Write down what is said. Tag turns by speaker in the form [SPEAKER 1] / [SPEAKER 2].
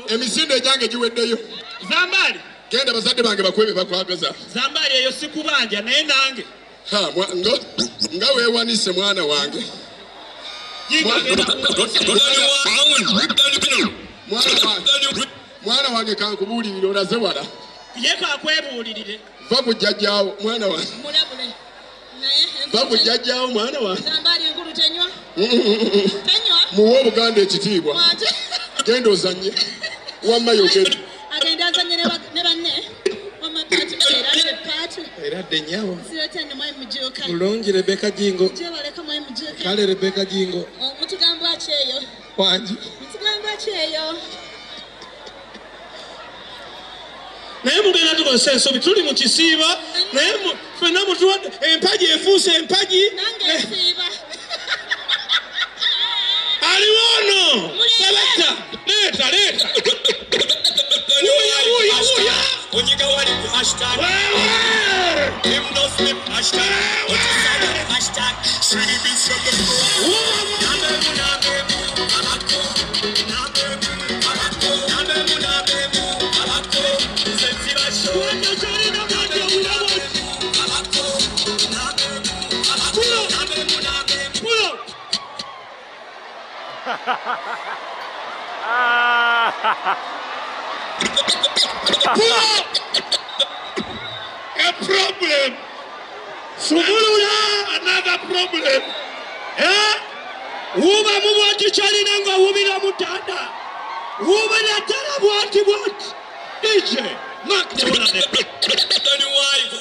[SPEAKER 1] emisinde gyange giweddeyo.
[SPEAKER 2] Zambali.
[SPEAKER 1] Genda bazadde bange bakwebe bakwagaza.
[SPEAKER 2] Zambali eyo sikubanja naye nange.
[SPEAKER 1] Nga weewanise mwana wange. Mwana wange kankubuulirire olaze wala.
[SPEAKER 2] Yeka akwebuulirire.
[SPEAKER 1] Va ku jjajjaawo mwana wange.
[SPEAKER 3] Mulabule.
[SPEAKER 1] Va ku jjajjaawo mwana wange.
[SPEAKER 3] Zambali enkulu tenywa. Tenywa.
[SPEAKER 1] Muwe Obuganda ekitiibwa. Genda ozanye. Wamma yogera.
[SPEAKER 3] Agenda azanye ne banne. Wamma Patriko era
[SPEAKER 4] de nyawo.
[SPEAKER 3] Siyotene mwe mujuka.
[SPEAKER 4] Mulungi Rebecca Jingo.
[SPEAKER 3] Je baleka mwe mujuka.
[SPEAKER 4] Kale Rebecca Jingo.
[SPEAKER 3] Mutugamba kyeyo.
[SPEAKER 4] Wanji.
[SPEAKER 3] Mutugamba kyeyo.
[SPEAKER 2] Naye mugenda tukozesa ensobi tuli mu kisiiba naye ffenna mutuwadde empagi efuuse empagi
[SPEAKER 3] nange nsiiba
[SPEAKER 2] aliwo ono sabata leeta wuya
[SPEAKER 5] onyiga wali ku hashtag hashtag hashtag
[SPEAKER 2] a problem. Sumulula another problem. Uba mubwati chalina nga ubira mutanda. Uba natara bwati. DJ Mark the